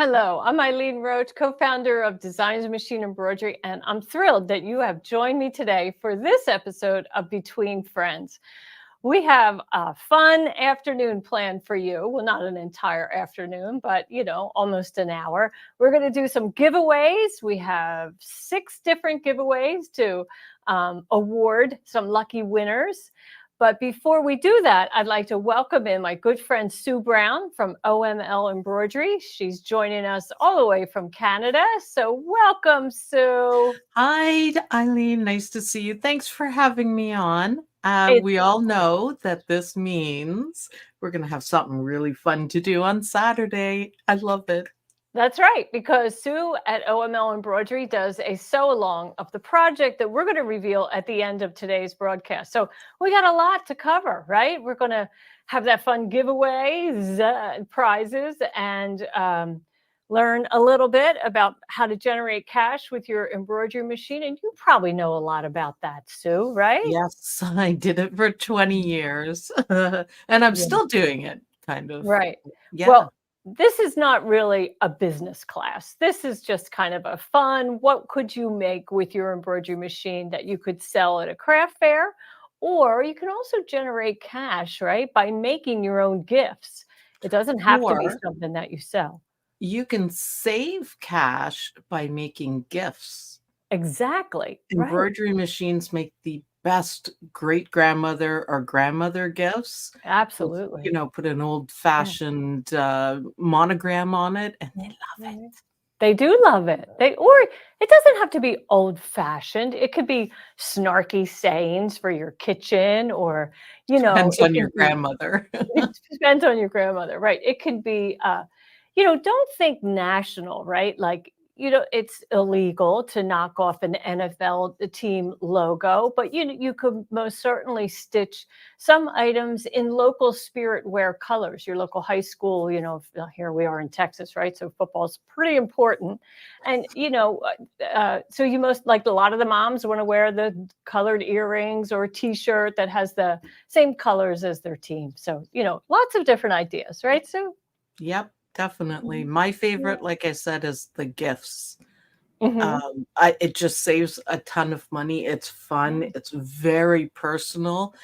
Hello, I'm Eileen Roach, co-founder of Designs Machine Embroidery, and I'm thrilled that you have joined me today for this episode of Between Friends. We have a fun afternoon planned for you. Well, not an entire afternoon, but almost an hour. We're going to do some giveaways. We have 6 different giveaways to award some lucky winners. But before we do that, I'd like to welcome in my good friend Sue Brown from OML Embroidery. She's joining us all the way from Canada. So welcome, Sue. Hi, Eileen. Nice to see you. Thanks for having me on. We all know that this means we're going to have something really fun to do on Saturday. I love it. That's right, because Sue at OML Embroidery does a sew-along of the project that we're going to reveal at the end of today's broadcast. So we got a lot to cover, right? We're going to have that fun giveaways, prizes, and learn a little bit about how to generate cash with your embroidery machine. And you probably know a lot about that, Sue, right? Yes, I did it for 20 years, and I'm still doing it, kind of. Right. Yeah. Well, this is not really a business class. This is just kind of a fun, what could you make with your embroidery machine that you could sell at a craft fair? Or you can also generate cash, right, by making your own gifts. It doesn't have to be something that you sell. You can save cash by making gifts. Exactly. Embroidery machines make the best great-grandmother or grandmother gifts. Absolutely. Put an old-fashioned monogram on it, and they love it. They do love it. Or it doesn't have to be old-fashioned. It could be snarky sayings for your kitchen, or depends on your grandmother. It depends on your grandmother, right? It could be, don't think national, right? Like, it's illegal to knock off an NFL team logo, but you could most certainly stitch some items in local spirit wear colors. Your local high school, here we are in Texas, right? So football is pretty important. And, so you most, like a lot of the moms want to wear the colored earrings or a t-shirt that has the same colors as their team. So, lots of different ideas, right, Sue? Yep. Definitely. My favorite, like I said, is the gifts. Mm-hmm. It just saves a ton of money. It's fun. It's very personal,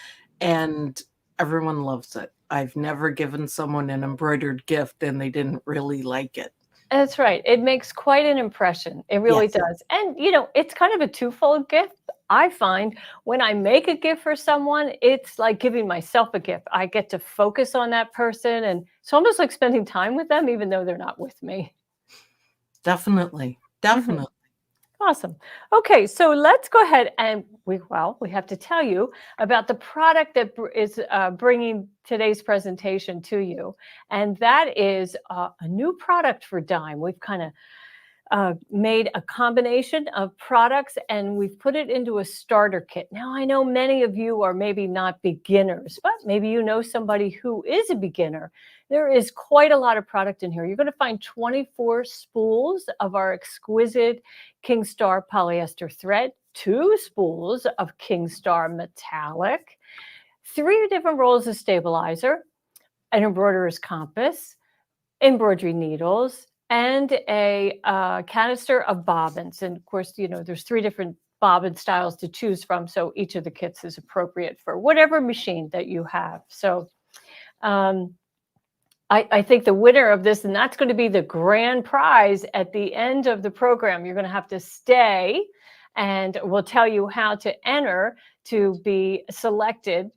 and everyone loves it. I've never given someone an embroidered gift and they didn't really like it. That's right. It makes quite an impression. It really does. And, it's kind of a twofold gift. I find when I make a gift for someone, it's like giving myself a gift. I get to focus on that person. And it's almost like spending time with them, even though they're not with me. Definitely. Definitely. Awesome. Okay, so let's go ahead and we have to tell you about the product that is bringing today's presentation to you. And that is a new product for Dime. We've kind of made a combination of products and we've put it into a starter kit. Now, I know many of you are maybe not beginners, but maybe you know somebody who is a beginner. There is quite a lot of product in here. You're going to find 24 spools of our exquisite King Star polyester thread, 2 spools of King Star metallic, 3 different rolls of stabilizer, an embroiderer's compass, embroidery needles, and a canister of bobbins. And of course, there's 3 different bobbin styles to choose from. So each of the kits is appropriate for whatever machine that you have. So I think the winner of this, and that's going to be the grand prize at the end of the program, you're going to have to stay and we'll tell you how to enter to be selected,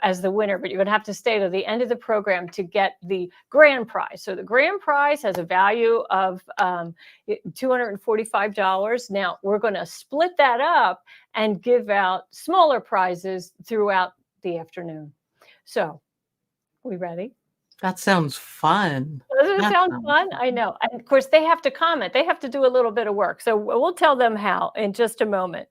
as the winner. But you're going to have to stay to the end of the program to get the grand prize. So the grand prize has a value of $245. Now we're going to split that up and give out smaller prizes throughout the afternoon. So, we ready? That sounds fun. Doesn't it That sound sounds fun? I know. And of course, they have to comment. They have to do a little bit of work. So we'll tell them how in just a moment.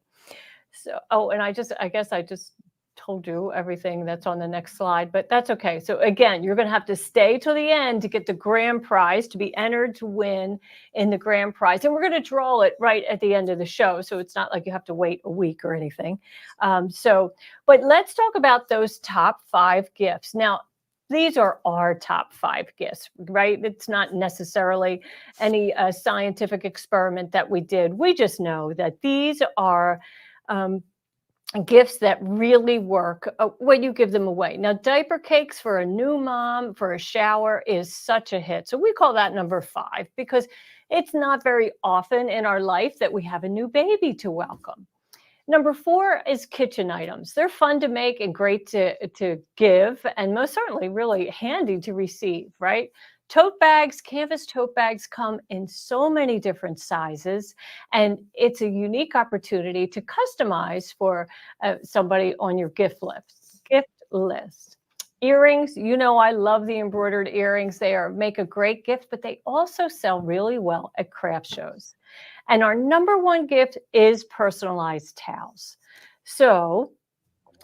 So, and I guess I just told you everything that's on the next slide, but that's okay. So again, you're going to have to stay till the end to get the grand prize, to be entered to win in the grand prize. And we're going to draw it right at the end of the show. So it's not like you have to wait a week or anything. But let's talk about those top 5 gifts. Now, these are our top 5 gifts, right? It's not necessarily any scientific experiment that we did. We just know that these are gifts that really work when you give them away. Now, diaper cakes for a new mom for a shower is such a hit. So we call that number 5 because it's not very often in our life that we have a new baby to welcome. Number 4 is kitchen items. They're fun to make and great to give, and most certainly really handy to receive, right? Tote bags, canvas tote bags come in so many different sizes, and it's a unique opportunity to customize for somebody on your gift list. Earrings, I love the embroidered earrings. They make a great gift, but they also sell really well at craft shows. And our number 1 gift is personalized towels.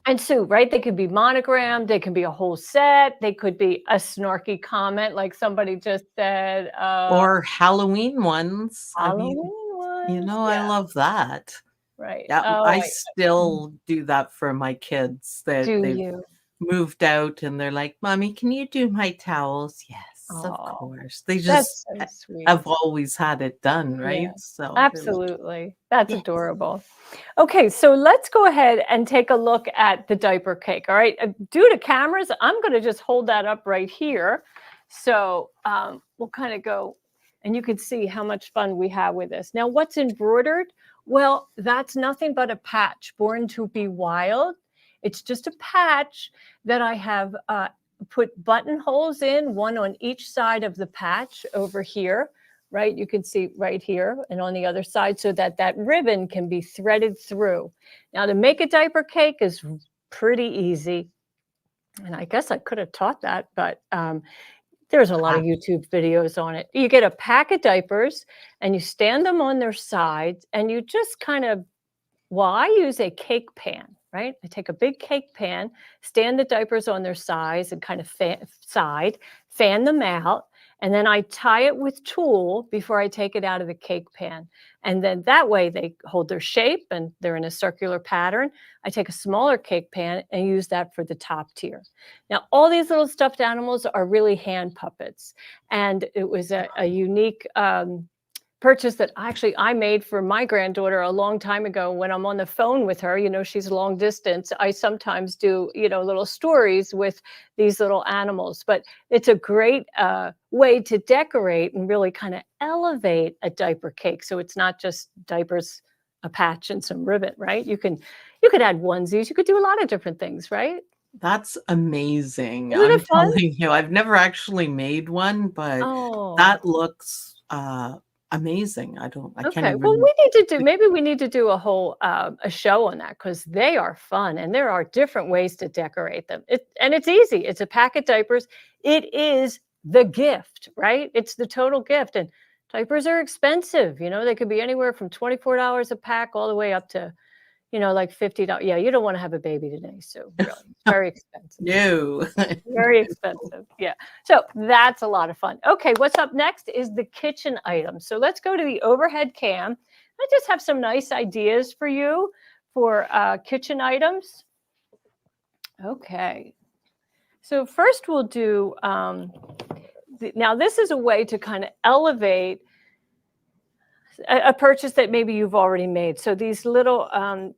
And Sue, right? They could be monogrammed. They can be a whole set. They could be a snarky comment like somebody just said. or Halloween ones. Halloween ones. I Yeah, love that. right. Yeah, Oh, I still do that for my kids. That do they've you? moved out and they're like, "Mommy, can you do my towels?" Yes, of Oh, course. They just that's so sweet. have always had it done, Yeah, right? So they're like, absolutely. That's yes. adorable. Okay, so let's go ahead and take a look at the diaper cake. All right, due to cameras, I'm going to just hold that up right here. So we'll kind of go, and you can see how much fun we have with this. Now, what's embroidered? Well, that's nothing but a patch born to be wild. It's just a patch that I have put buttonholes in, one on each side of the patch over here, right? You can see right here and on the other side, so that that ribbon can be threaded through. Now, to make a diaper cake is pretty easy. And I guess I could have taught that, but there's a lot of YouTube videos on it. You get a pack of diapers and you stand them on their sides and you just kind of, well, I use a cake pan, right? I take a big cake pan, stand the diapers on their sides and kind of fan them out. And then I tie it with tulle before I take it out of the cake pan. And then that way they hold their shape and they're in a circular pattern. I take a smaller cake pan and use that for the top tier. Now, all these little stuffed animals are really hand puppets. And it was a unique purchase that I made for my granddaughter a long time ago. When I'm on the phone with her, she's long distance, I sometimes do, little stories with these little animals. But it's a great way to decorate and really kind of elevate a diaper cake. So it's not just diapers, a patch, and some ribbon, right? You could add onesies. You could do a lot of different things, right? That's amazing. Isn't I'm it fun? telling you, I've never actually made one, but Oh. that looks amazing. I can't Okay, well, even maybe we need to do a whole a show on that because they are fun and there are different ways to decorate them. And it's easy. It's a pack of diapers. It is the gift, right? It's the total gift. And diapers are expensive. They could be anywhere from $24 a pack all the way up to, like $50. Yeah, you don't want to have a baby today. So really, it's very expensive. No. Very expensive. Yeah. So that's a lot of fun. Okay, what's up next is the kitchen items. So let's go to the overhead cam. I just have some nice ideas for you for kitchen items. Okay. So first we'll do, now this is a way to kind of elevate a purchase that maybe you've already made. So these little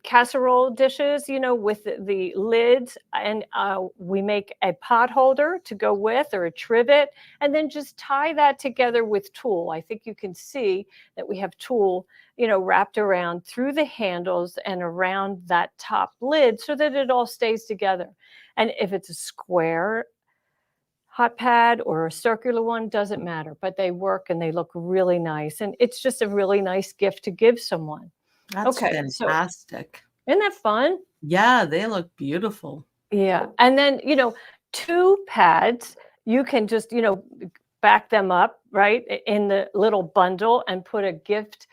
casserole dishes, with the lids, and we make a pot holder to go with, or a trivet, and then just tie that together with tulle. I think you can see that we have tulle, wrapped around through the handles and around that top lid so that it all stays together. And if it's a square hot pad or a circular one, doesn't matter, but they work and they look really nice. And it's just a really nice gift to give someone. That's Okay, so fantastic. isn't that fun? Yeah, they look beautiful. Yeah. And then, two pads, you can just, back them up, right, in the little bundle and put a gift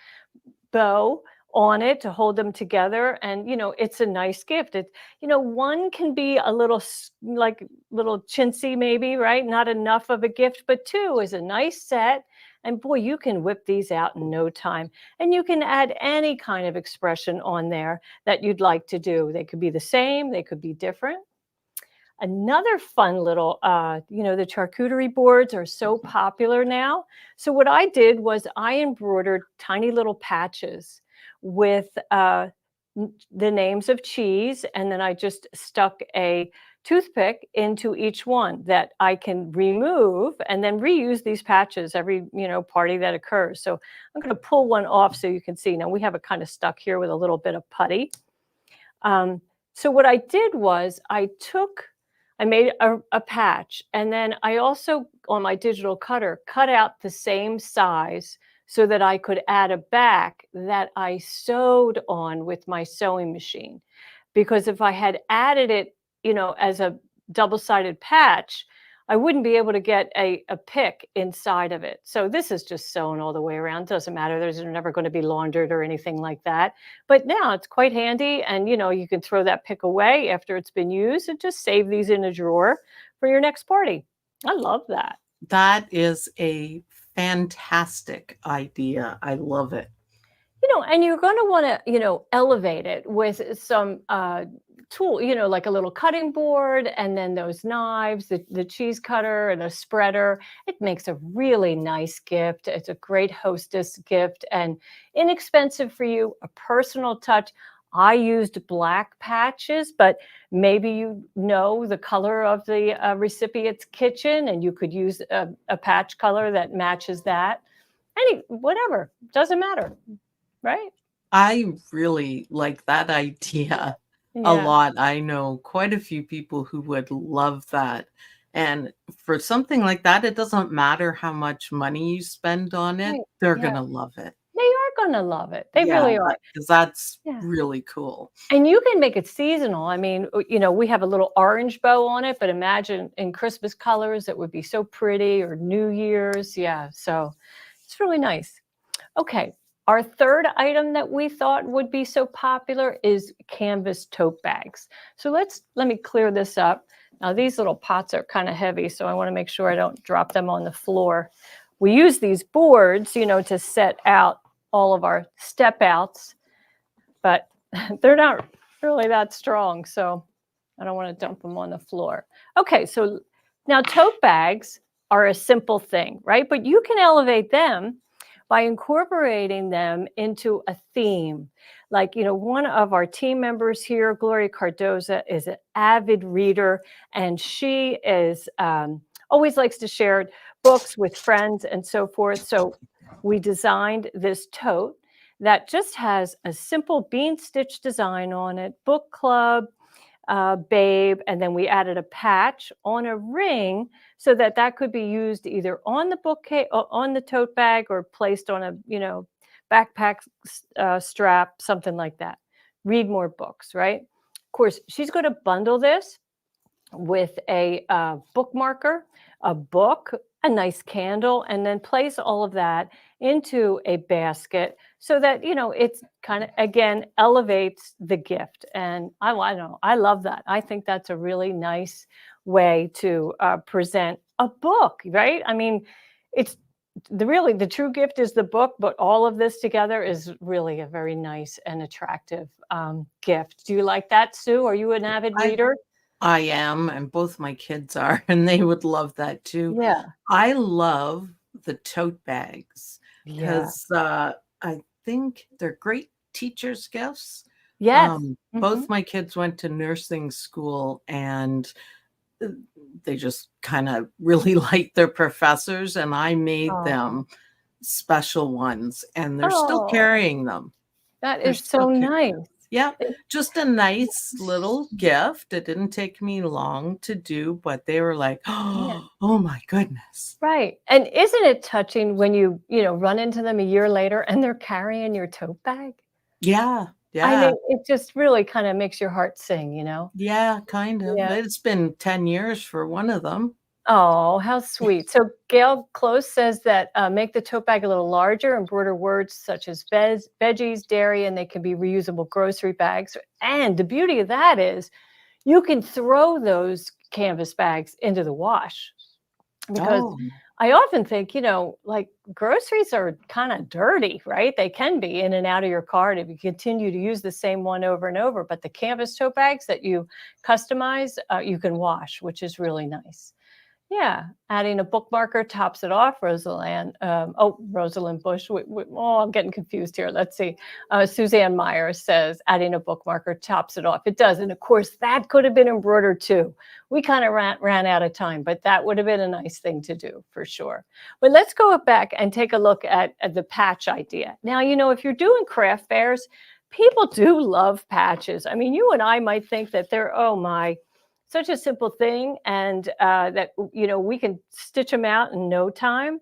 bow on it to hold them together, and it's a nice gift. One can be a little like little chintzy maybe, right, not enough of a gift, but two is a nice set, and boy, you can whip these out in no time, and you can add any kind of expression on there that you'd like to do. They could be the same, they could be different. Another fun little, the charcuterie boards are so popular now. So what I did was I embroidered tiny little patches with the names of cheese, and then I just stuck a toothpick into each one that I can remove and then reuse these patches every party that occurs. So I'm going to pull one off so you can see. Now we have it kind of stuck here with a little bit of putty. So what I did was I made a patch, and then I also, on my digital cutter, cut out the same size so that I could add a back that I sewed on with my sewing machine. Because if I had added it, as a double-sided patch, I wouldn't be able to get a pick inside of it. So this is just sewn all the way around. Doesn't matter. There's never going to be laundered or anything like that. But now it's quite handy, and you can throw that pick away after it's been used and just save these in a drawer for your next party. I love that. That is a fantastic idea. I love it. And you're going to want to, elevate it with some tool, like a little cutting board, and then those knives, the cheese cutter and a spreader. It makes a really nice gift. It's a great hostess gift and inexpensive for you, a personal touch. I used black patches, but maybe you know the color of the recipient's kitchen, and you could use a patch color that matches that. Whatever, doesn't matter. Right? I really like that idea a Yeah. lot. I know quite a few people who would love that. And for something like that, it doesn't matter how much money you spend on it, Right. they're Yeah. gonna love it. They are gonna love it. They Yeah, really are. because that's Yeah. really cool. And you can make it seasonal. I mean, we have a little orange bow on it, but imagine in Christmas colors, it would be so pretty, or New Year's. Yeah. So it's really nice. Okay. Our third item that we thought would be so popular is canvas tote bags. So let me clear this up. Now these little pots are kind of heavy, so I want to make sure I don't drop them on the floor. We use these boards, to set out all of our step outs, but they're not really that strong, so I don't want to dump them on the floor. Okay, so now tote bags are a simple thing, right? But you can elevate them by incorporating them into a theme. Like, one of our team members here, Gloria Cardoza, is an avid reader, and she is always likes to share books with friends and so forth. So we designed this tote that just has a simple bean stitch design on it, book club, babe, and then we added a patch on a ring so that could be used either on the bookcase, on the tote bag, or placed on a backpack strap, something like that. Read more books, right? Of course, she's going to bundle this with a bookmarker, a book, a nice candle, and then place all of that into a basket so that it's kind of, again, elevates the gift. And I know, I love that. I think that's a really nice way to present a book, right? I mean, it's the true gift is the book, but all of this together is really a very nice and attractive gift. Do you like that, Sue? Are you an avid I reader? I am, and both my kids are, and they would love that too. Yeah. I love the tote bags Yeah. because I think they're great teachers' gifts. Yes. Both Mhm. my kids went to nursing school, and uh, they just kind of really liked their professors, and I made Oh. them special ones, and they're still Oh, carrying them. that They're is still so carrying nice. them. Yeah, It just a nice little gift. It didn't take me long to do, but they were like, yeah. "Oh my goodness." Right. And isn't it touching when run into them a year later and they're carrying your tote bag? Yeah, I yeah, mean, it just really kinda makes your heart sing, you know? yeah, kind of. Yeah. It's been 10 years for one of them. Oh, how sweet. So Gail Close says that make the tote bag a little larger, embroider words such as veggies, dairy, and they can be reusable grocery bags. And the beauty of that is you can throw those canvas bags into the wash because Oh, I often think, like groceries are kind of dirty, right? They can be in and out of your cart if you continue to use the same one over and over. But the canvas tote bags that you customize, you can wash, which is really nice. Yeah, adding a bookmarker tops it off, Rosalind. Rosalind Bush. Oh, I'm getting confused here. Let's see. Suzanne Meyer says adding a bookmarker tops it off. It does, and of course that could have been embroidered too. We kind of ran out of time, but that would have been a nice thing to do for sure. But let's go back and take a look at the patch idea. Now, if you're doing craft fairs, people do love patches. I mean, you and I might think that they're, oh my, such a simple thing, and that we can stitch them out in no time.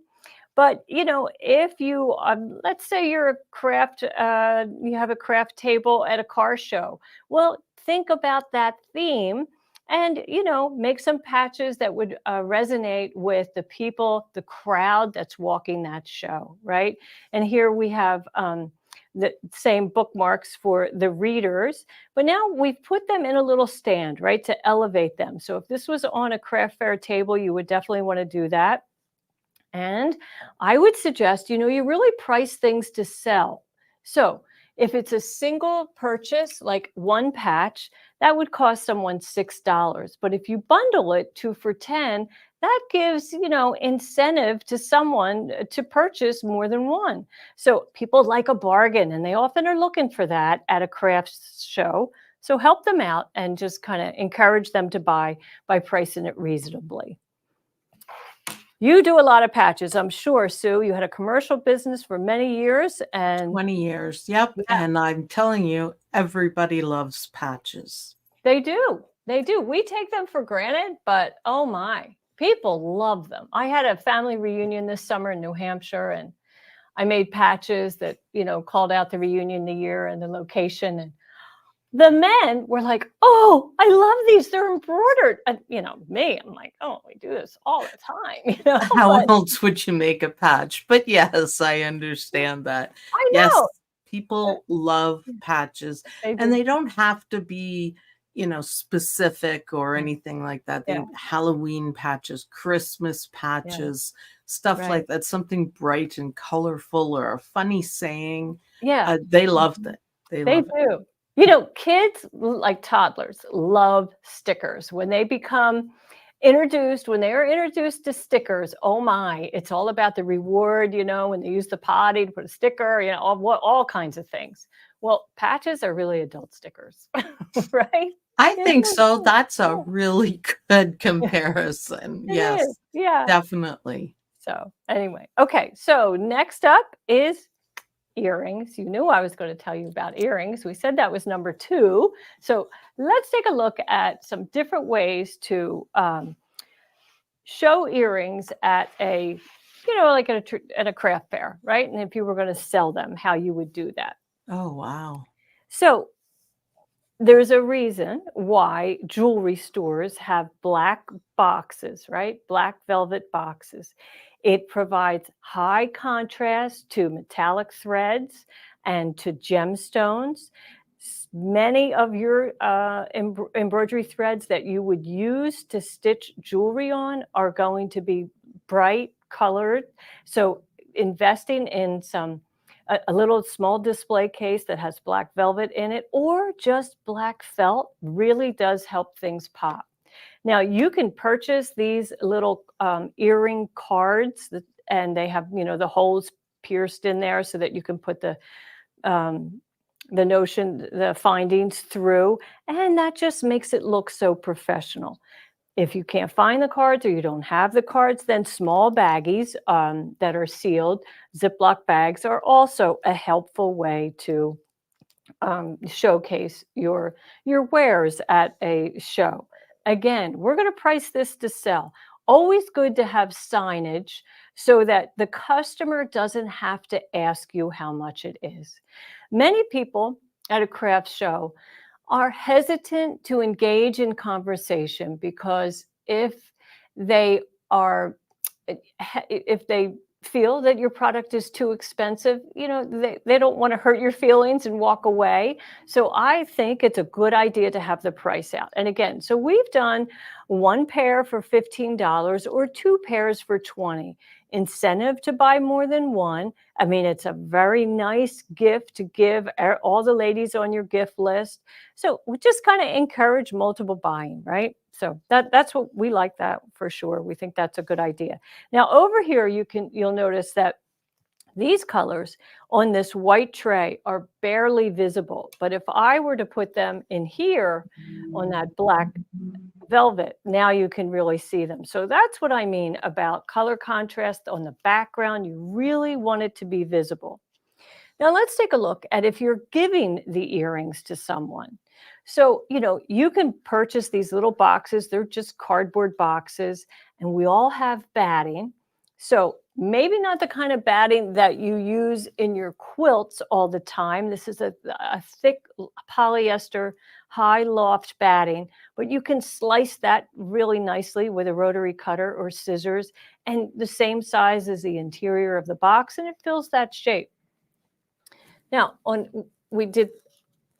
But if you let's say you're a craft, you have a craft table at a car show. Well, think about that theme, and make some patches that would resonate with the people, the crowd that's walking that show, right? And here we have the same bookmarks for the readers, but now we've put them in a little stand, right, to elevate them. So if this was on a craft fair table, you would definitely want to do that. And I would suggest, you really price things to sell. So if it's a single purchase, like one patch, that would cost someone $6. But if you bundle it 2 for $10, that gives, incentive to someone to purchase more than one. So people like a bargain and they often are looking for that at a crafts show. So help them out and just kind of encourage them to buy by pricing it reasonably. You do a lot of patches, I'm sure, Sue. You had a commercial business for many years, and 20 years. Yep. yeah, And I'm telling you, everybody loves patches. they do. They do. We take them for granted, but oh my, people love them. I had a family reunion this summer in New Hampshire, and I made patches that, called out the reunion, the year, and the location. And the men were like, "Oh, I love these. They're embroidered." And me, I'm like, "Oh, we do this all the time," How but else would you make a patch? But yes, I understand that. I Yes, know. people love patches, They and do. they don't have to be, specific or Yeah. anything like that. Yeah. They Halloween patches, Christmas Yeah. patches, stuff Right. like that, something bright and colorful or a funny saying. Yeah. They loved Mhm. it. They They love it. do. Kids, like toddlers, love stickers. When they are introduced to stickers, oh my, it's all about the reward, when they use the potty to put a sticker, all kinds of things. Well, patches are really adult stickers, right? I Isn't think it so. cool? That's a really good comparison. It is. Yes, Yeah. definitely. So anyway, okay. So next up is earrings. You knew I was going to tell you about earrings. We said that was number 2. So let's take a look at some different ways to show earrings at a, like at a craft fair, right? And if you were going to sell them, how you would do that. Oh, wow. So there's a reason why jewelry stores have black boxes, right? Black velvet boxes. It provides high contrast to metallic threads and to gemstones. Many of your embroidery threads that you would use to stitch jewelry on are going to be bright colored. So investing in a little small display case that has black velvet in it or just black felt really does help things pop. Now you can purchase these little earring cards and they have, the holes pierced in there so that you can put um, the findings through, and that just makes it look so professional. If you can't find the cards or you don't have the cards, then small baggies that are sealed, Ziploc bags, are also a helpful way to showcase your wares at a show. Again, we're going to price this to sell. Always good to have signage so that the customer doesn't have to ask you how much it is. Many people at a craft show are hesitant to engage in conversation because they are if they feel that your product is too expensive, they don't want to hurt your feelings and walk away. So I think it's a good idea to have the price out. And again, so we've done one pair for $15 or two pairs for 20. Incentive to buy more than one. I mean, it's a very nice gift to give all the ladies on your gift list. So we just kind of encourage multiple buying, right? So that's what we like, that for sure. We think that's a good idea. Now over here, you'll notice that these colors on this white tray are barely visible. But if I were to put them in here on that black velvet, now you can really see them. So that's what I mean about color contrast on the background. You really want it to be visible. Now let's take a look at if you're giving the earrings to someone. So, you can purchase these little boxes. They're just cardboard boxes, and we all have batting. So maybe not the kind of batting that you use in your quilts all the time. This is a thick polyester high loft batting, but you can slice that really nicely with a rotary cutter or scissors, and the same size as the interior of the box, and it fills that shape. Now, we did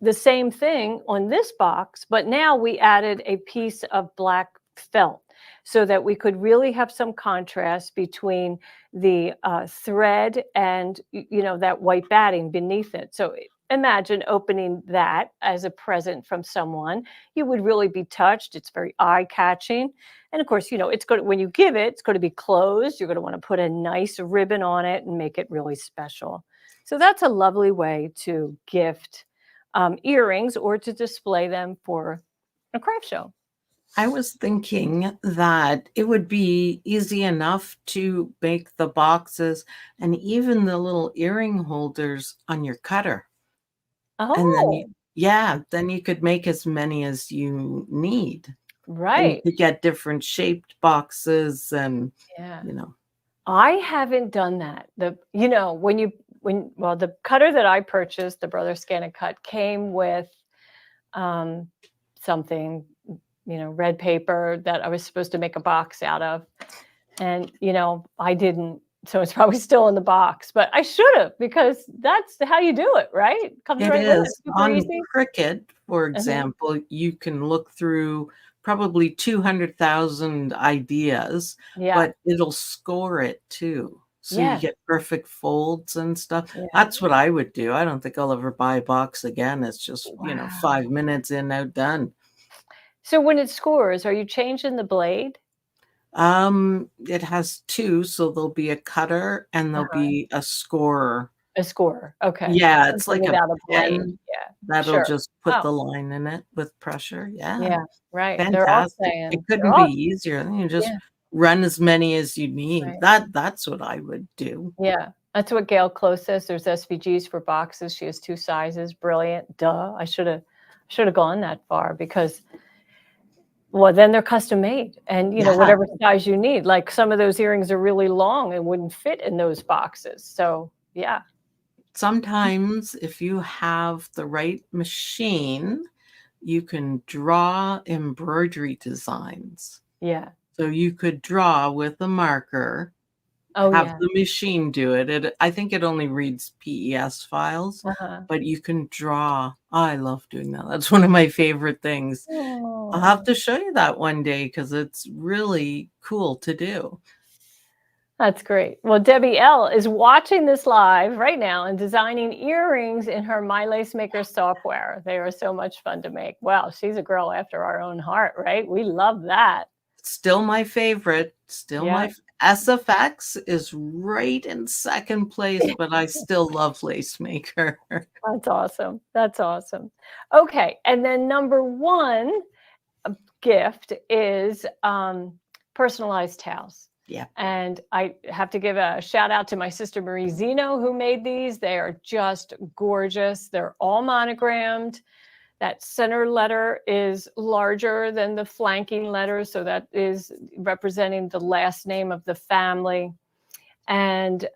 the same thing on this box, but now we added a piece of black felt so that we could really have some contrast between the thread and that white batting beneath it. So imagine opening that as a present from someone. You would really be touched. It's very eye-catching. And of course, it's good when you give it, it's going to be closed. You're going to want to put a nice ribbon on it and make it really special. So that's a lovely way to gift earrings or to display them for a craft show. I was thinking that it would be easy enough to make the boxes and even the little earring holders on your cutter. And Oh, then you could make as many as you need. And you right. could get different shaped boxes and, Yeah. you know. I haven't done that. Well, the cutter that I purchased, the Brother Scan and Cut, came with something, red paper that I was supposed to make a box out of. And, I didn't. So it's probably still in the box, but I should have, because that's how you do it, right? Comes It right with it. is. Super On easy. Cricut, for Uh-huh. example, you can look through probably 200,000 ideas, Yeah. but it'll score it too. So you Yes. get perfect folds and stuff. Yeah. That's what I would do. I don't think I'll ever buy a box again. It's just, Wow. 5 minutes in, out, done. So when it scores, are you changing the blade? It has two, so there'll be a cutter and there'll Uh-huh. be a scorer. A scorer. Okay. Yeah, it's Something like a without a blade. pen Yeah. that'll Sure. just put Oh, the line in it with pressure. Yeah. yeah. Right. Fantastic. It They're couldn't be all easier. You just Yeah. run as many as you need. Right. That's what I would do. Yeah. That's what Gail Close says. There's SVGs for boxes. She has two sizes. Brilliant. Duh. I should have gone that far because, well, then they're custom made and, Yeah. whatever size you need. Like some of those earrings are really long and wouldn't fit in those boxes. So, yeah. Sometimes if you have the right machine, you can draw embroidery designs. Yeah. So you could draw with a marker, Oh, have yeah. the machine do it. I think it only reads PES files, Uh-huh. but you can draw. I love doing that. That's one of my favorite things. I'll have Oh. to show you that one day because it's really cool to do. That's great. Well, Debbie L is watching this live right now and designing earrings in her My Lace Maker software. They are so much fun to make. Wow, she's a girl after our own heart, right? We love that. Still my favorite, still Yeah. my SFX is right in second place, but I still love Lace Maker. That's awesome. That's awesome. Okay, and then number 1 gift is personalized towels. Yeah. And I have to give a shout out to my sister Marie Zeno who made these. They are just gorgeous. They're all monogrammed. That center letter is larger than the flanking letter, so that is representing the last name of the family. And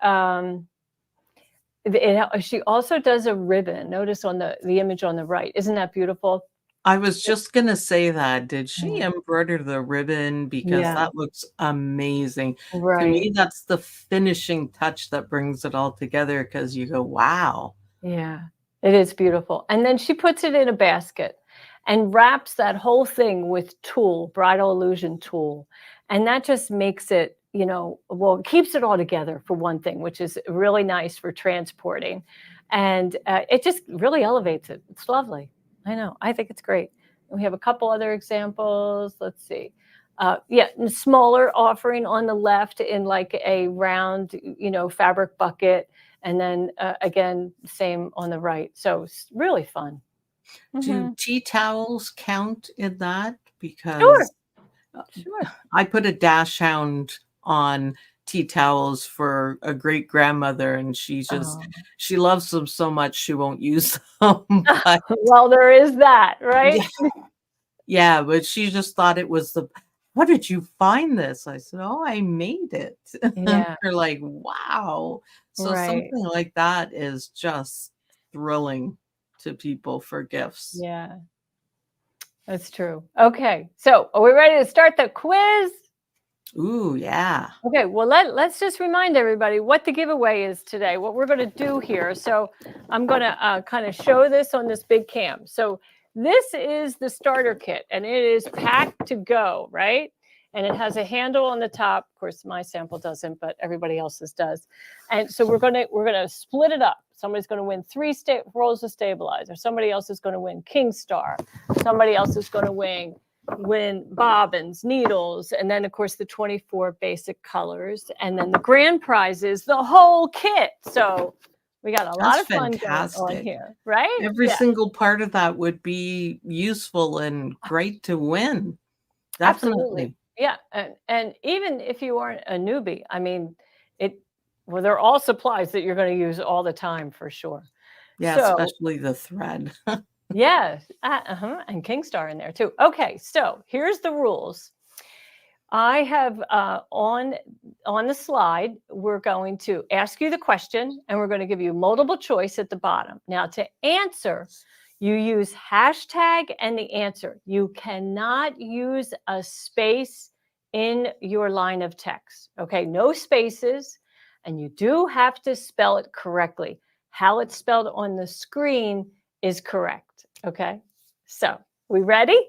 she also does a ribbon. Notice on the image on the right. Isn't that beautiful? I was just gonna say that. Did she Mm. embroider the ribbon? Because Yeah, that looks amazing. To right. me, that's the finishing touch that brings it all together because you go, wow. Yeah, it is beautiful. And then she puts it in a basket and wraps that whole thing with tulle, bridal illusion tulle. And that just makes it, well, it keeps it all together for one thing, which is really nice for transporting. And it just really elevates it. It's lovely. I know. I think it's great. We have a couple other examples. Let's see. Yeah, smaller offering on the left in like a round, fabric bucket, and then again, same on the right. So it's really fun. Do Mhm. tea towels count in that? Sure, Because sure. I put a dash hound on tea towels for a great grandmother, and Oh. she loves them so much she won't use them. But Well, there is that, right? yeah, yeah, but she just thought it was "How did you find this?" I said, "Oh, I made it." And Yeah, they're like, "Wow." So right. something like that is just thrilling to people for gifts. Yeah, that's true. Okay, so are we ready to start the quiz? Ooh, yeah. Okay, well, let's just remind everybody what the giveaway is today, what we're going to do here. So I'm going to kind of show this on this big cam. So this is the starter kit, and it is packed to go, right? And it has a handle on the top. Of course, my sample doesn't, but everybody else's does. And so we're gonna split it up. Somebody's going to win 3 rolls of stabilizer. Somebody else is going to win King Star. Somebody else is going to win bobbins, needles, and then of course the 24 basic colors. And then the grand prize is the whole kit. So we got a lot That's of fun going on fantastic. here, right? Every Yeah, single part of that would be useful and great to win. absolutely. Definitely. Yeah. And even if you aren't a newbie, I mean, it well, they're all supplies that you're going to use all the time for sure. Yeah, So especially the thread. yes, and Kingstar in there too. Okay, so here's the rules. I have on the slide, we're going to ask you the question and we're going to give you multiple choice at the bottom. Now to answer, you use hashtag and the answer. You cannot use a space in your line of text. Okay, no spaces, and you do have to spell it correctly. How it's spelled on the screen is correct. Okay, so we ready?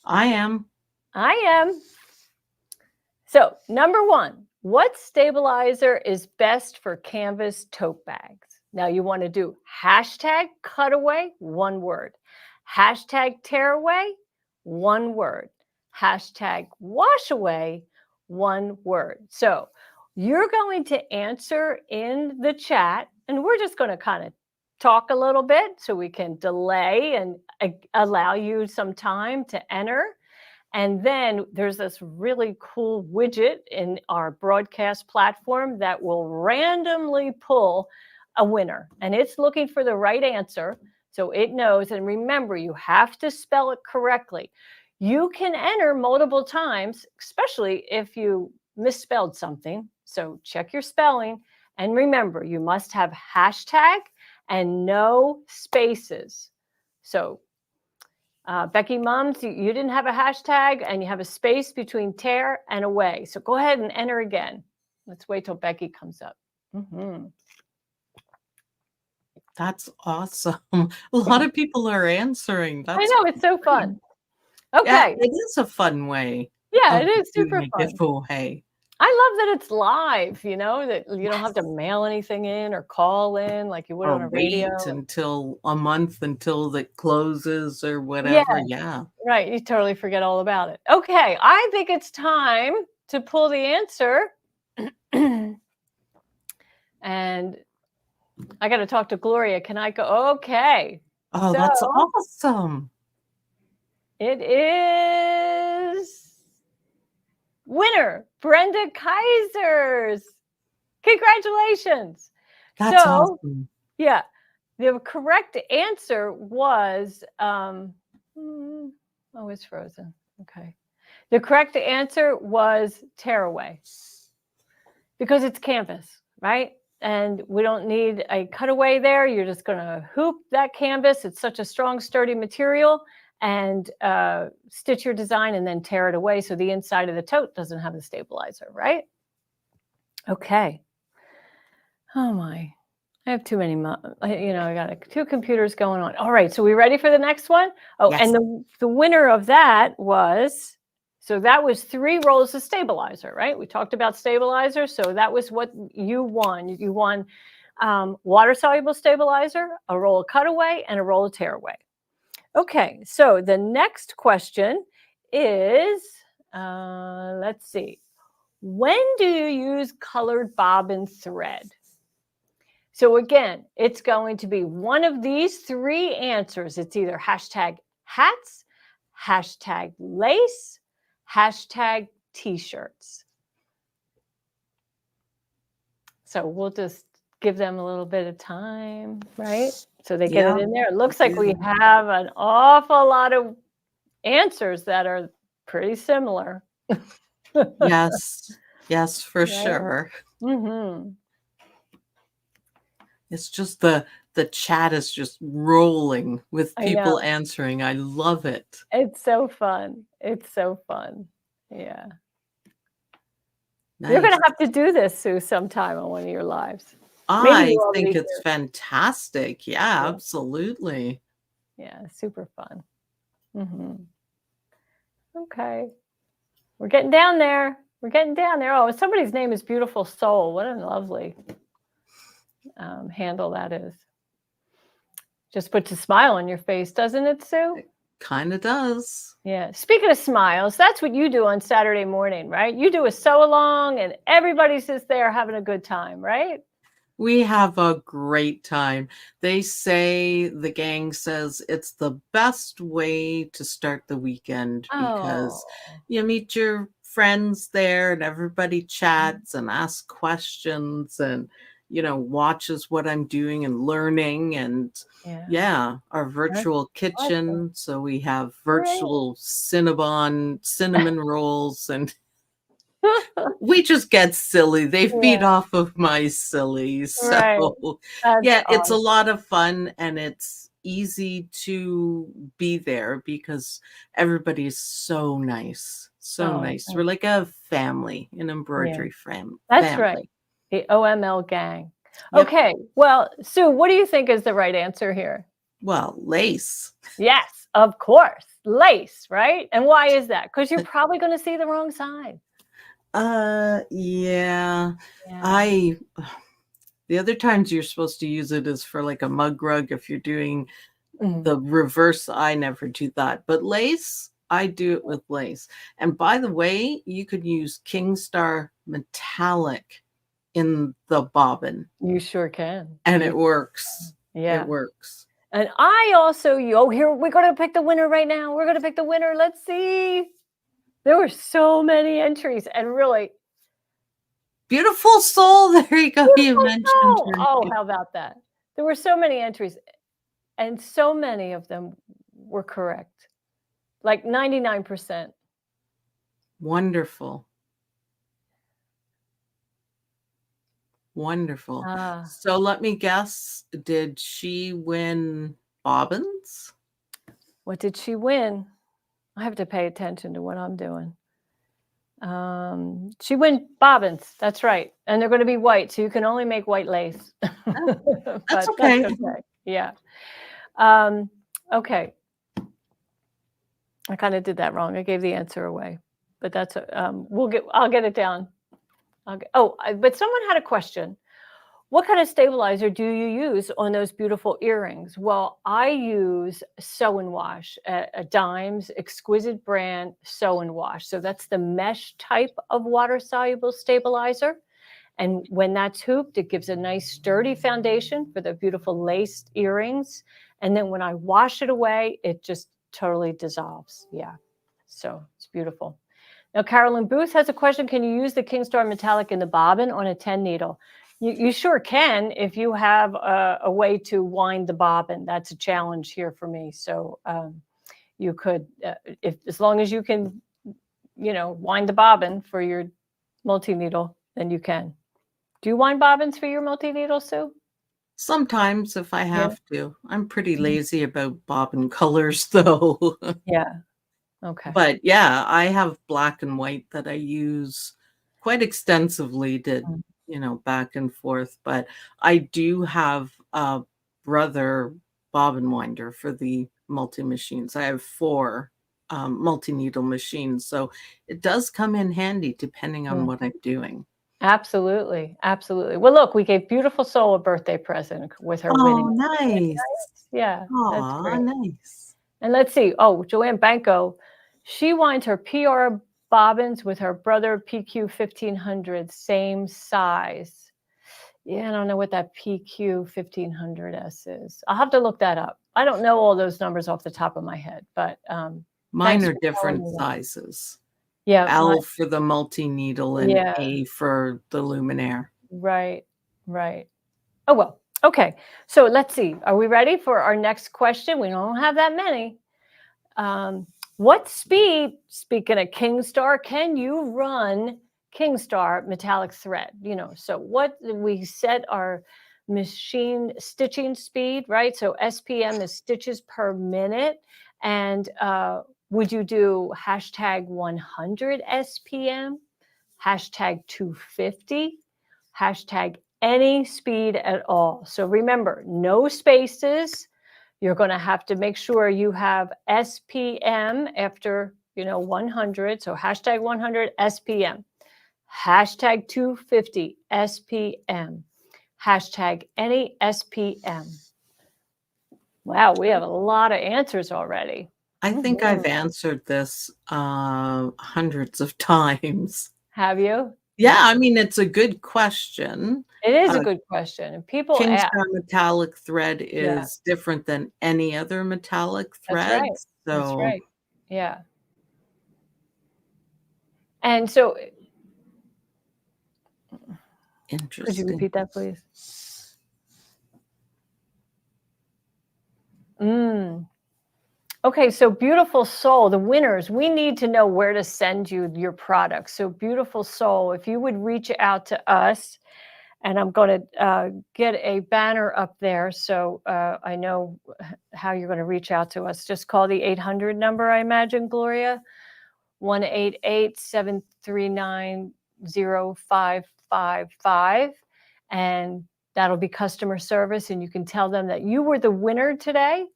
I am. I am. So, number 1, what stabilizer is best for canvas tote bags? Now, you want to do hashtag cutaway, 1 word, hashtag tearaway, 1 word, hashtag wash away, 1 word. So, you're going to answer in the chat, and we're just going to kind of talk a little bit so we can delay and allow you some time to enter. And then there's this really cool widget in our broadcast platform that will randomly pull a winner. And it's looking for the right answer. So it knows. And remember, you have to spell it correctly. You can enter multiple times, especially if you misspelled something. So check your spelling. And remember, you must have hashtag and no spaces. So Becky Mums, you didn't have a hashtag and you have a space between tear and away. So go ahead and enter again. Let's wait till Becky comes up. Mm-hmm. That's awesome. A lot of people are answering. I That's know, it's so great. fun. Yeah, Okay. it is a fun way Yeah, of it is doing super a fun. giveaway. I love that it's live, you know, that you don't have to mail anything in or call in like you would Or on a radio. wait until a month until it closes or Yeah, whatever, yeah. right. You totally forget all about it. Okay, I think it's time to pull the answer. And I got to talk to Gloria. Can I go? Okay. Oh, So that's awesome. it is winner, Brenda Kaisers. Congratulations. That's So, awesome. yeah, the correct answer was, oh, it's frozen. Okay. The correct answer was tearaway because it's canvas, right? And we don't need a cutaway there. You're just going to hoop that canvas. It's such a strong, sturdy material, and stitch your design and then tear it away so the inside of the tote doesn't have the stabilizer, right? Okay. Oh my. I have too many, I got two computers going on. All right, so we ready for the next one? Oh, Yes. and the winner of that was, so that was 3 rolls of stabilizer, right? We talked about stabilizer, so that was what you won. You won water-soluble stabilizer, a roll of cutaway, and a roll of tearaway. Okay, so the next question is, let's see. When do you use colored bobbin thread? So again, it's going to be one of these 3 answers. It's either hashtag hats, hashtag lace, hashtag t-shirts. So we'll just give them a little bit of time, right? So they get Yeah. it in there. It looks like we have an awful lot of answers that are pretty similar. Yes. Yes, for Right? sure. Mm-hmm. It's just the chat is just rolling with I know. people answering. I love it. It's so fun. It's so fun. Yeah. You're Nice. gonna have to do this, Sue, sometime on one of your lives. Maybe I you think already it's do. fantastic. Yeah, Yeah, absolutely. yeah, super fun. Mhm. Okay. We're getting down there. We're getting down there. Oh, somebody's name is Beautiful Soul. What a lovely handle that is. Just puts a smile on your face, doesn't it, Sue? It kinda does. Yeah. Speaking of smiles, that's what you do on Saturday morning, right? You do a sew along and everybody's just there having a good time, right? We have a great time. They say the gang says it's the best way to start the weekend because Oh. you meet your friends there and everybody chats and asks questions and, watches what I'm doing and learning. And Yeah. yeah, our That's virtual awesome. kitchen. So we have Great. virtual cinnamon rolls and we just get silly. They feed Yeah, off of my silly. So, right. That's yeah, it's a awesome. lot of fun and it's easy to be there because everybody's so nice. So Oh, nice. We're like a family, an yeah, embroidery that's right. family. The OML gang. Yep. Okay, well, Sue, what do you think is the right answer here? Well, lace. Yes, of course, lace, right? And why is that? Because you're probably gonna see the wrong side. Yeah. Yeah. I the other times you're supposed to use it is for like a mug rug if you're doing Mhm. the reverse, I never do that, but lace, I do it with lace. And by the way, you could use Kingstar metallic in the bobbin, You sure can. and You it works. It Yeah. works. And I also here, we're gonna pick the winner right now. We're gonna pick the winner. Let's see. There were so many entries, and really Beautiful soul, there you go, you beautiful mentioned soul. her Oh, name. how about that? There were so many entries, and so many of them were correct, like 99%. Wonderful, wonderful. Ah, So let me guess, did she win bobbins? what did she win? I have to pay attention to what I'm doing. She win bobbins. That's right, and they're going to be white, so you can only make white lace. Oh, that's But that's okay. okay. Yeah. Um, okay. I kind of did that wrong. I gave the answer away, but that's I'll get it down. Okay. Oh, but someone had a question. What kind of stabilizer do you use on those beautiful earrings? Well, I use Sew and Wash, a Dimes exquisite brand Sew and Wash. So that's the mesh type of water soluble stabilizer. And when that's hooped, it gives a nice sturdy foundation for the beautiful laced earrings. And then when I wash it away, it just totally dissolves. Yeah. So it's beautiful. Now, Carolyn Booth has a question. Can you use the Kingstar metallic in the bobbin on a 10 needle? You sure can if you have a way to wind the bobbin. That's a challenge here for me. So you could, if as long as you can, wind the bobbin for your multi-needle, then you can. Do you wind bobbins for your multi-needle, Sue? Sometimes if I Yeah. have to. I'm pretty Mhm. lazy about bobbin colors though. Yeah. Okay. But yeah, I have black and white that I use quite extensively to, Mm. back and forth. But I do have a brother bobbin winder for the multi machines. I have four multi needle machines. So it does come in handy depending on Mm. what I'm doing. Absolutely. Absolutely. Well, look, we gave Beautiful Soul a birthday present with her Oh, winning. Isn't that nice. nice? Yeah, that's Aw, great. nice. And let's see. Oh, Joanne Banco, she winds her PR bobbins with her brother PQ 1500, same size. Yeah, I don't know what that PQ 1500S is. I'll have to look that up. I don't know all those numbers off the top of my head, but Mine thanks are for telling different me that. sizes. Yeah, L for the multi-needle and yeah, A for the luminaire. right, right. Oh, well, okay. So let's see. Are we ready for our next question? We don't have that many. What speed, speaking of Kingstar, can you run Kingstar metallic thread? So what we set our machine stitching speed, right? So SPM is stitches per minute. And would you do hashtag 100 SPM, hashtag 250, hashtag any speed at all? So remember, no spaces. You're going to have to make sure you have SPM after, 100. So hashtag 100 SPM, hashtag 250 SPM, hashtag any SPM. Wow, we have a lot of answers already. I think Mhm. I've answered this, hundreds of times. Have you? Yeah, I mean, it's a good question. It is a Uh, good question. And people ask. Kingstar metallic thread Yeah, is different than any other metallic that's thread, right. That's so right. Yeah. And so, could you interesting. repeat that, please? Mm. Okay, so Beautiful Soul, the winners, we need to know where to send you your products. So Beautiful Soul, if you would reach out to us, and I'm going to get a banner up there so I know how you're going to reach out to us. Just call the 800 number, I imagine, Gloria, 1-888-739-0555. And that'll be customer service, and you can tell them that you were the winner today.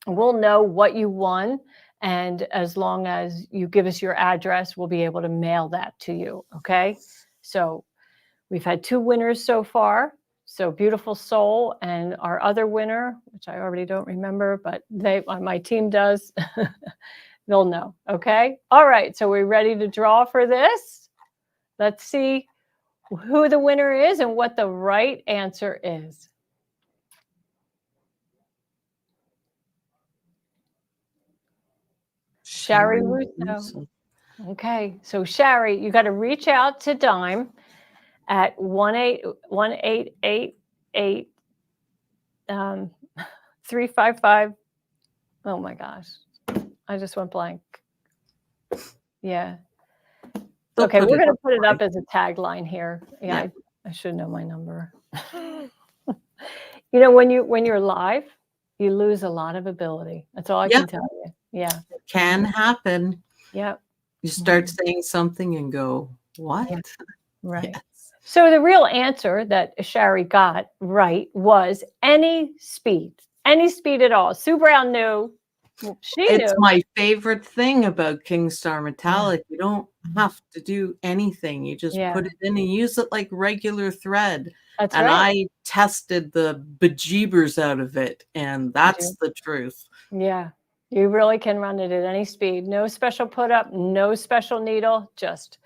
We'll know what you won. And as long as you give us your address, we'll be able to mail that to you. Okay. So we've had two winners so far. So Beautiful Soul and our other winner, which I already don't remember, but my team does. They'll know. Okay. All right. So we're ready to draw for this. Let's see who the winner is and what the right answer is. Shari Sharon Russo. Russo. Okay, so Shari, you got to reach out to Dime at 1-888 355. Oh my gosh, I just went blank. Yeah. They'll Okay, put we're it going up to put it for up you. as a tagline here. Yeah, Yeah. I should know my number. When you're live, you lose a lot of ability. That's all I Yeah, can tell you. Yeah. it can happen. Yeah. You start Mhm. saying something and go, "What?" Yeah. Right. Yes. So the real answer that Shari got right was any speed at all. Sue Brown knew. Well, she It's knew. my favorite thing about Kingstar Yeah. Metallic. You don't Mhm. have to do anything. You just put Yeah, it in and use it like regular thread. that's And right. I tested the bejeebers out of it, and Did that's you? the truth. Yeah. You really can run it at any speed. No special put up, no special needle, just,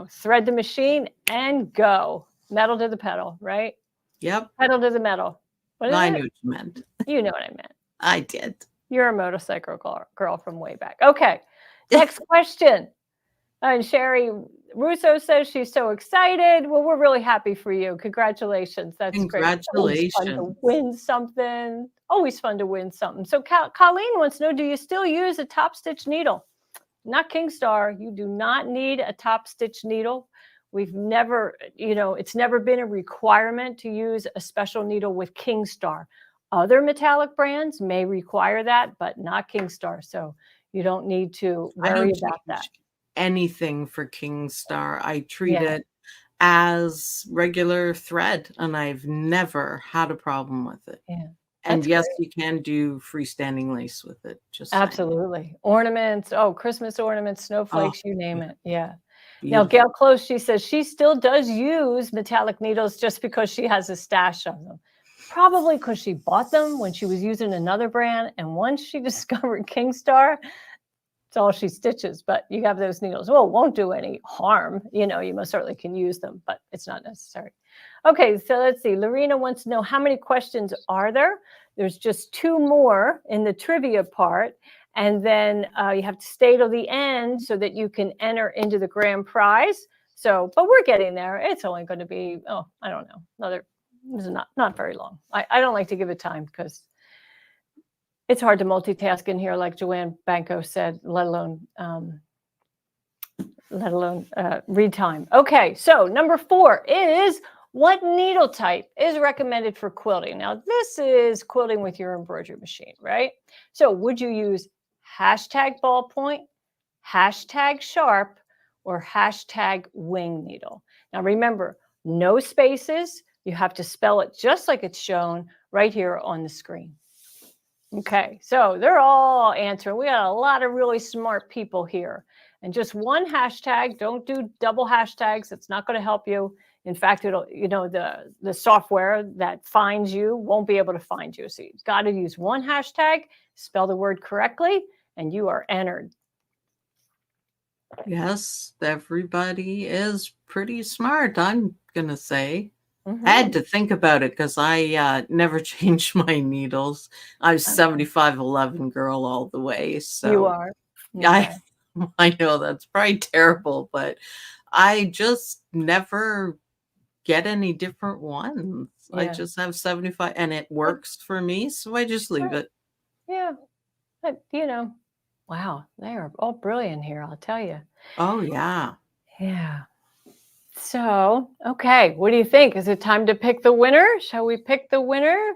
thread the machine and go. Metal to the pedal, right? Yep. Pedal to the metal. What is I it? knew what you meant. You know what I meant. I did. You're a motorcycle girl from way back. Okay. Next question. And Sherry Russo says she's so excited. Well, we're really happy for you. Congratulations. That's great. It's always fun to Congratulations. win something. Always fun to win something. So Colleen wants to know, do you still use a top stitch needle? Not Kingstar. You do not need a top stitch needle. We've never, it's never been a requirement to use a special needle with Kingstar. Other metallic brands may require that, but not Kingstar. So you don't need to I worry don't about that. change anything for Kingstar. I treat Yeah. it as regular thread, and I've never had a problem with it. Yeah. And That's yes, great. you can do freestanding lace with it, just saying. Absolutely. Ornaments, oh, Christmas ornaments, Oh, snowflakes, you name yeah, it. Yeah. Now, Gail beautiful. Close, she says she still does use metallic needles just because she has a stash of them. Probably because she bought them when she was using another brand. And once she discovered Kingstar, it's all she stitches. But you have those needles. Well, it won't do any harm. You most certainly can use them, but it's not necessary. Okay, so let's see. Lorena wants to know, how many questions are there? There's just two more in the trivia part. And then you have to stay till the end so that you can enter into the grand prize. So, but we're getting there. It's only going to be, I don't know, this is not very long. I don't like to give it time because it's hard to multitask in here, like Joanne Banco said, let alone read time. Okay, so number 4 is, what needle type is recommended for quilting? Now, this is quilting with your embroidery machine, right? So would you use hashtag ballpoint, hashtag sharp, or hashtag wing needle? Now, remember, no spaces. You have to spell it just like it's shown right here on the screen. Okay, so they're all answering. We got a lot of really smart people here. And just one hashtag, don't do double hashtags. It's not going to help you. In fact, the software that finds you won't be able to find you. So you've got to use one hashtag, spell the word correctly, and you are entered. Yes, everybody is pretty smart, I'm gonna say. I had Mm-hmm. to think about it because I never changed my needles. I was Okay. 7511 girl all the way. You So are. I Okay. I know that's probably terrible, but I just never get any different ones. I Yeah. just have 75 and it Good. works for me, so I just leave Right. it. Yeah. But, wow, they are all brilliant here, I'll tell you. Oh yeah. Yeah. So, okay, what do you think? Is it time to pick the winner? Shall we pick the winner?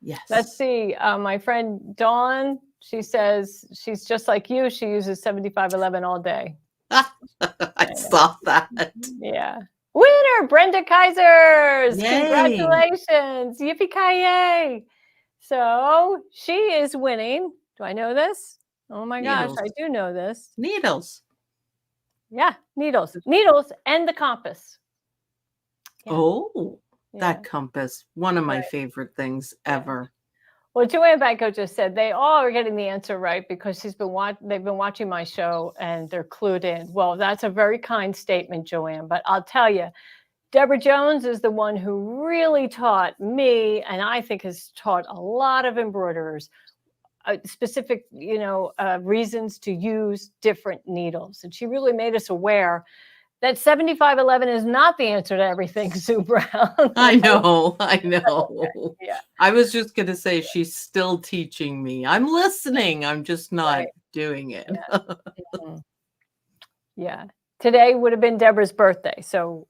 Let's Yes. see. My friend Dawn, she says she's just like you. She uses 7511 all day. I I know. saw that. Yeah. Winner, Brenda Kaisers. Yay. Congratulations. Yippee-ki-yay. So she is winning. Do I know this? Oh my gosh, Needles. I do know this. Needles. Yeah, needles and the compass. Yeah, Oh, yeah, that compass. One of my right. favorite things Yeah. ever. Well, Joanne Banco just said they all are getting the answer right because they've been watching my show and they're clued in. Well, that's a very kind statement, Joanne, but I'll tell you, Deborah Jones is the one who really taught me, and I think has taught a lot of embroiderers specific, reasons to use different needles. And she really made us aware that 7511 is not the answer to everything, Sue Brown. I Right? know, I know. Yeah, I was just gonna say she's still teaching me. I'm listening, I'm just not right. doing it. Yeah. Mhm. Yeah. Today would have been Deborah's birthday, so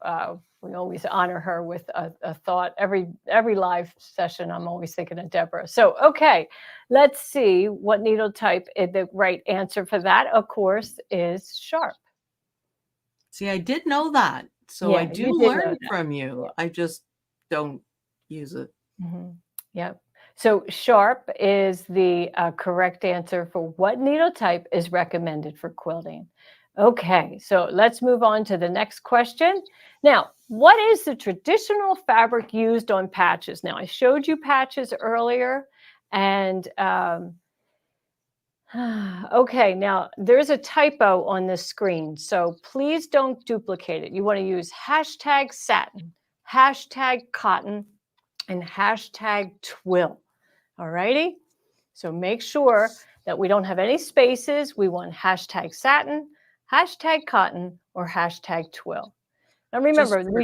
we always honor her with a thought. Every live session, I'm always thinking of Deborah. So okay, let's see what needle type. The right answer for that, of course, is sharp. See, I did know that, so I Yeah, do you did know learn that. from you. I just don't use it. Yeah. Mhm. Yep. So sharp is the correct answer for what needle type is recommended for quilting. Okay, so let's move on to the next question. Now, what is the traditional fabric used on patches? Now, I showed you patches earlier, and okay, now there's a typo on the screen, so please don't duplicate it. You want to use hashtag satin, hashtag cotton, and hashtag twill. All righty? So make sure that we don't have any spaces. We want hashtag satin, hashtag cotton, or hashtag twill. Now Just remember, for,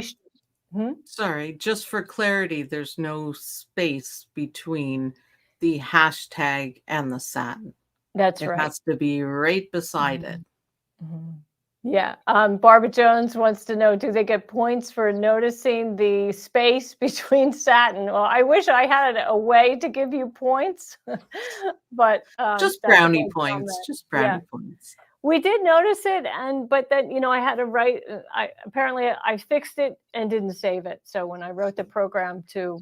hmm? sorry, just for clarity, there's no space between the hashtag and the satin. That's It right. has to be right beside it. Mhm. Mhm. Yeah. Barbara Jones wants to know, do they get points for noticing the space between satin? Well, I wish I had a way to give you points, but Just that's a brownie good points, comment. just Yeah. brownie points. We did notice it, but then I had to write. I fixed it and didn't save it. So when I wrote the program to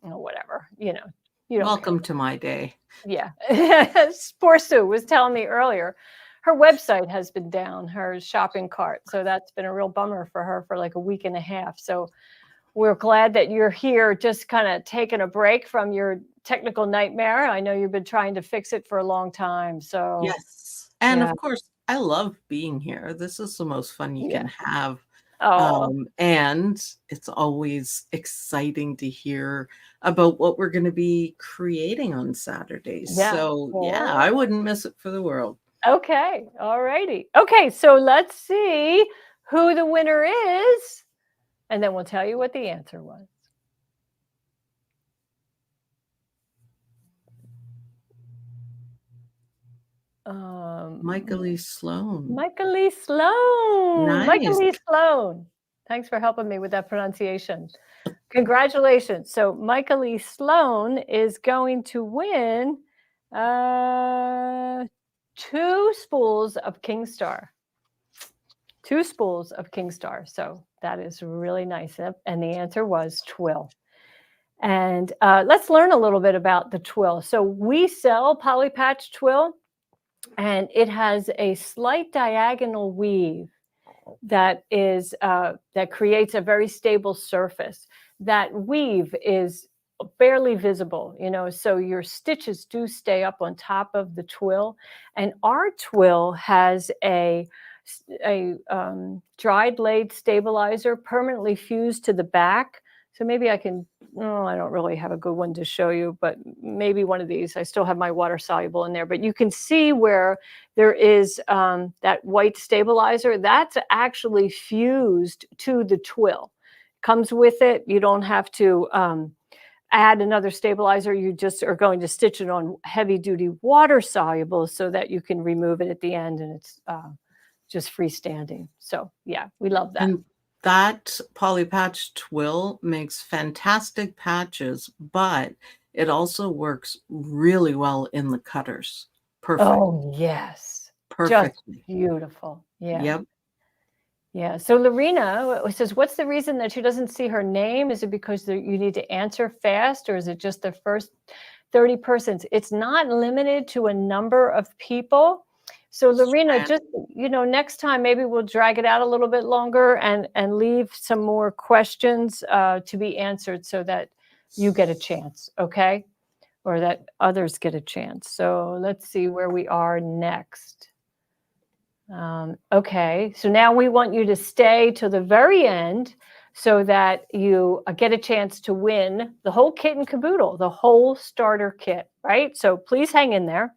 whatever, you don't care. Welcome to my day. Yeah. Poor Sue was telling me earlier, her website has been down, her shopping cart. So that's been a real bummer for her for like a week and a half. So we're glad that you're here, just kind of taking a break from your technical nightmare. I know you've been trying to fix it for a long time. So Yes. And yeah, of course, I love being here. This is the most fun you yeah. can have. Oh, And it's always exciting to hear about what we're going to be creating on Saturdays. yeah. So, yeah, Oh, I wouldn't miss it for the world. okay. All righty. Okay. So let's see who the winner is, and then we'll tell you what the answer was. Michael Lee Sloan. Michael Lee Sloan. Michael Nice. Lee Sloan. Thanks for helping me with that pronunciation. Congratulations. So Michael Lee Sloan is going to win 2 spools of Kingstar. 2 spools of Kingstar. So that is really nice. And the answer was twill. And let's learn a little bit about the twill. So we sell poly patch twill, and it has a slight diagonal weave that creates a very stable surface. That weave is barely visible, so your stitches do stay up on top of the twill. And our twill has a dried blade stabilizer permanently fused to the back. So maybe I can, I don't really have a good one to show you, but maybe one of these. I still have my water soluble in there, but you can see where there is that white stabilizer. That's actually fused to the twill. Comes with it. You don't have to add another stabilizer. You just are going to stitch it on heavy duty water soluble so that you can remove it at the end, and it's just freestanding. So yeah, we love that. And that poly patch twill makes fantastic patches, but it also works really well in the cutters. Perfect. Oh yes, just Perfectly. beautiful. Yeah. Yep. Yeah. So Lorena says, what's the reason that she doesn't see her name? Is it because you need to answer fast, or is it just the first 30 persons? It's not limited to a number of people. So Lorena, just, next time, maybe we'll drag it out a little bit longer and leave some more questions to be answered so that you get a chance, okay? Or that others get a chance. So let's see where we are next. Okay, so now we want you to stay to the very end so that you get a chance to win the whole kit and caboodle, the whole starter kit, right? So please hang in there.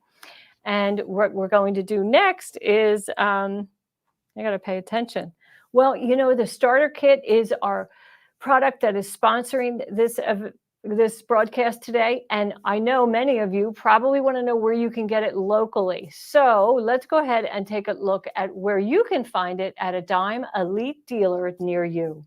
And what we're going to do next is, I got to pay attention. Well, the starter kit is our product that is sponsoring this broadcast today. And I know many of you probably want to know where you can get it locally. So let's go ahead and take a look at where you can find it at a Dime Elite dealer near you.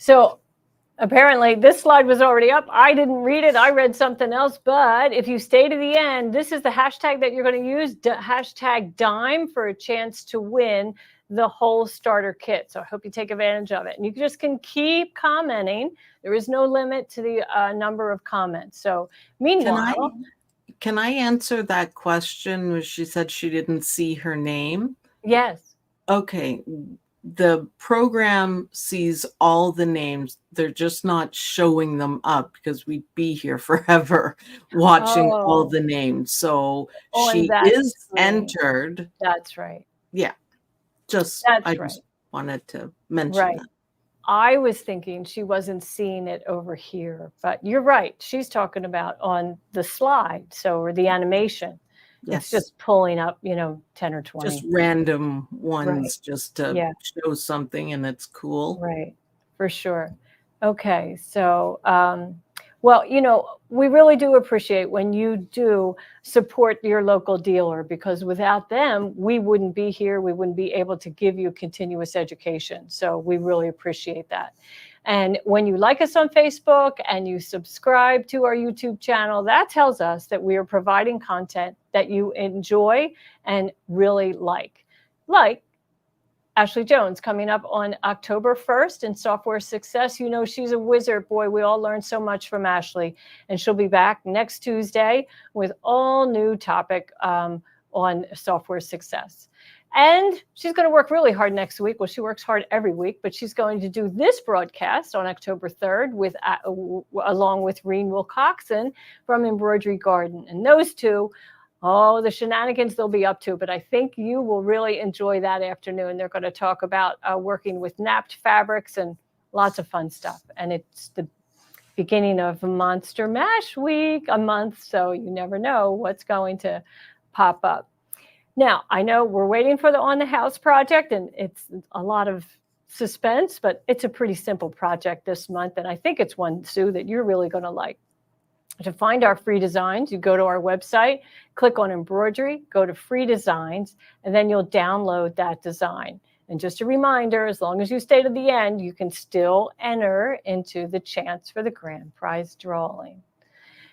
So apparently this slide was already up. I didn't read it. I read something else. But if you stay to the end, this is the hashtag that you're going to use, hashtag DIME, for a chance to win the whole starter kit. So I hope you take advantage of it. And you just can keep commenting. There is no limit to the number of comments. So meanwhile, can I answer that question where she said she didn't see her name? yes. Okay. The program sees all the names. They're just not showing them up because we'd be here forever watching all the names. So On she that is screen. entered. That's right. Yeah. I just wanted to mention that. I was thinking she wasn't seeing it over here, but you're right. She's talking about on the slide, or the animation. It's Yes. just pulling up, 10 or 20. Just random ones just to show something, and it's cool. Right, for sure. Okay, so, well, we really do appreciate when you do support your local dealer, because without them, we wouldn't be here. We wouldn't be able to give you continuous education. So we really appreciate that. And when you like us on Facebook and you subscribe to our YouTube channel, that tells us that we are providing content that you enjoy and really like. Like Ashley Jones coming up on October 1st in Software Success. She's a wizard. Boy, we all learned so much from Ashley. And she'll be back next Tuesday with all new topic on software success. And she's going to work really hard next week. Well, she works hard every week, but she's going to do this broadcast on October 3rd along with Reen Wilcoxon from Embroidery Garden. And those two, the shenanigans they'll be up to, but I think you will really enjoy that afternoon. They're going to talk about working with napped fabrics and lots of fun stuff. And it's the beginning of Monster Mash Week, a month, so you never know what's going to pop up. Now, I know we're waiting for the On the House project, and it's a lot of suspense, but it's a pretty simple project this month, and I think it's one, Sue, that you're really going to like. To find our free designs, you go to our website, click on Embroidery, go to Free Designs, and then you'll download that design. And just a reminder, as long as you stay to the end, you can still enter into the chance for the grand prize drawing.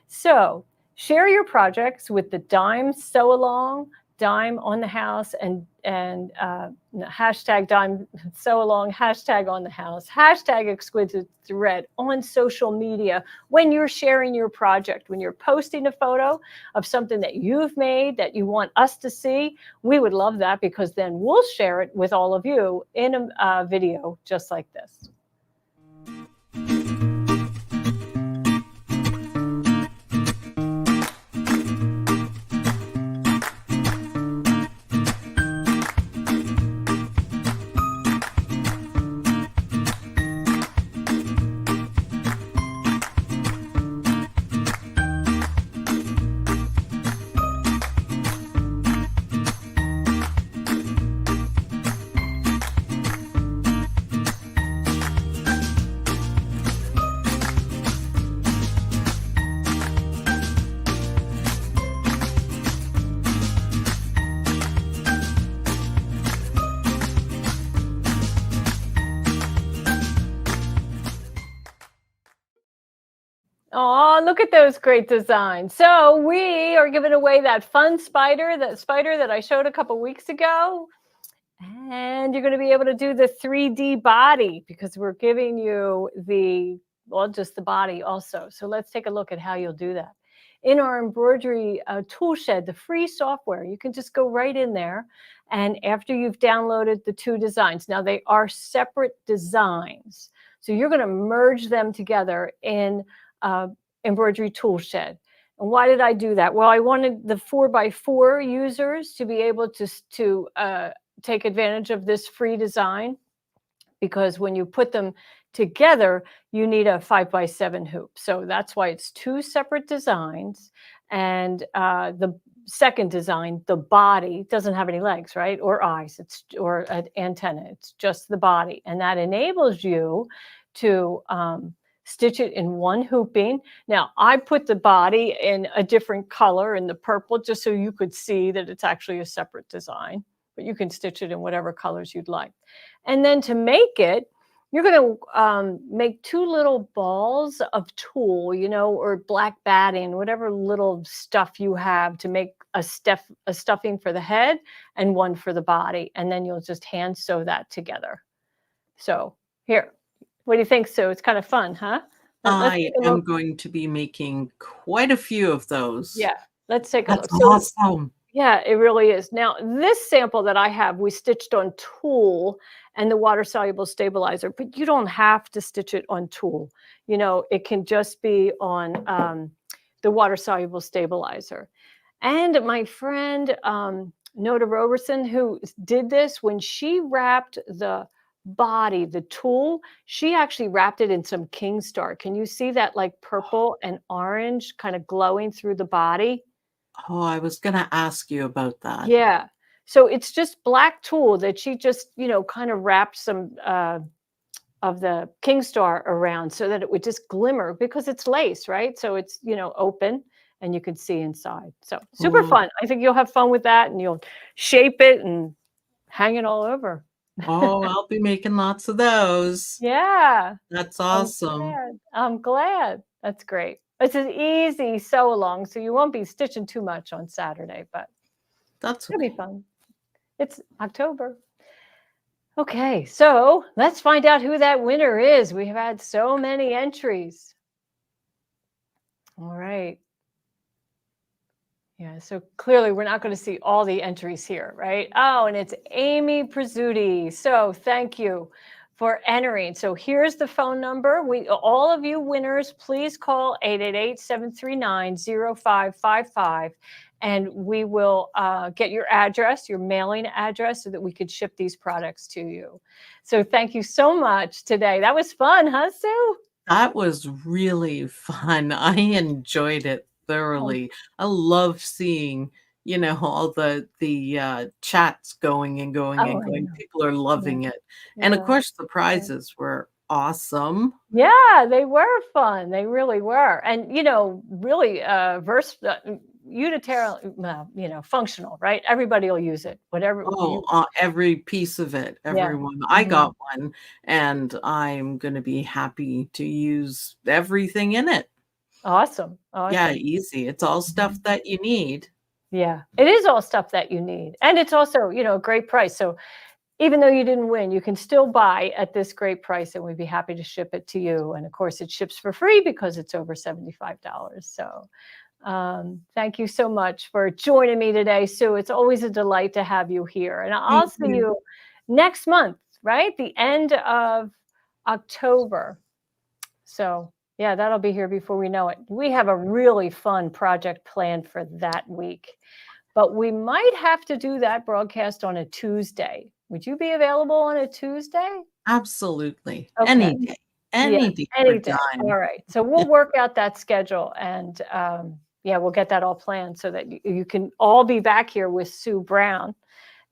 So share your projects with the DIME Sew Along, DIME on the House, and hashtag DIME Sew Along, hashtag on the House, hashtag Exquisite Thread on social media when you're sharing your project. When you're posting a photo of something that you've made that you want us to see, we would love that, because then we'll share it with all of you in a video just like this. Oh, look at those great designs. So we are giving away that fun spider that I showed a couple weeks ago. And you're going to be able to do the 3D body, because we're giving you just the body also. So let's take a look at how you'll do that. In our embroidery tool shed, the free software, you can just go right in there. And after you've downloaded the two designs, now they are separate designs. So you're going to merge them together in embroidery tool shed. And why did I do that? Well, I wanted the 4x4 users to be able to take advantage of this free design, because when you put them together, you need a 5x7 hoop. So that's why it's two separate designs. And the second design, the body, doesn't have any legs, right? Or eyes, or an antenna. It's just the body. And that enables you to stitch it in one hooping. Now, I put the body in a different color, in the purple, just so you could see that it's actually a separate design, but you can stitch it in whatever colors you'd like. And then to make it, you're going to make 2 little balls of tulle, or black batting, whatever little stuff you have to make a stuffing for the head and one for the body. And then you'll just hand sew that together. So here, what do you think, Sue? It's kind of fun, huh? Let's I take a am look. going to be making quite a few of those. Yeah, let's take a That's look. So awesome. yeah, it really is. Now, this sample that I have, we stitched on tulle and the water soluble stabilizer, but you don't have to stitch it on tulle. It can just be on the water soluble stabilizer. And my friend Nota Roberson, who did this, when she wrapped the body, the tulle, she actually wrapped it in some King Star. Can you see that like purple and orange kind of glowing through the body? Oh, I was gonna ask you about that. Yeah. So it's just black tulle that she just, kind of wrapped some of the King Star around so that it would just glimmer because it's lace, right? So it's, open and you can see inside. So super Oh, fun. I think you'll have fun with that and you'll shape it and hang it all over. oh, I'll be making lots of those. Yeah. That's I'm awesome. glad. I'm glad. That's great. It's an easy sew along, so you won't be stitching too much on Saturday, but That's it'll be okay. fun. It's October. Okay, so let's find out who that winner is. We have had so many entries. All right. Yeah, so clearly we're not going to see all the entries here, right? Oh, and it's Amy Prezzuti. So thank you for entering. So here's the phone number. All of you winners, please call 888-739-0555 and we will get your address, your mailing address, so that we could ship these products to you. So thank you so much today. That was fun, huh, Sue? That was really fun. I enjoyed it Oh, thoroughly. I love seeing, all the chats going and going and oh, I going. know. People are Yeah, loving it. And of yeah. course, the Yeah. prizes were awesome. Yeah, they were fun. They really were. And, really unitarily, well, functional, right? Everybody will use it. Whatever Oh, you, every piece of it, yeah. everyone. I Mhm. got one, and I'm gonna be happy to use everything in it. Awesome. Yeah, Awesome. easy. It's all stuff Mhm. that you need. Yeah. It is all stuff that you need. And it's also, a great price. So even though you didn't win, you can still buy at this great price and we'd be happy to ship it to you. And of course, it ships for free because it's over $75. So thank you so much for joining me today, Sue. It's always a delight to have you here. And I'll Thank see you. you next month, right? The end of October. So, yeah, that'll be here before we know it. We have a really fun project planned for that week, but we might have to do that broadcast on a Tuesday. Would you be available on a Tuesday? Absolutely. Okay. Any day. Yeah, Any day any we're day. All done. right. So we'll work out that schedule and yeah, we'll get that all planned so that you can all be back here with Sue Brown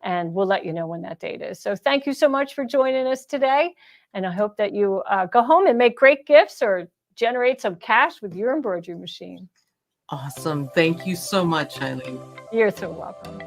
and we'll let you know when that date is. So thank you so much for joining us today. And I hope that you go home and make great gifts or generate some cash with your embroidery machine. Awesome. Thank you so much, Eileen. You're so welcome.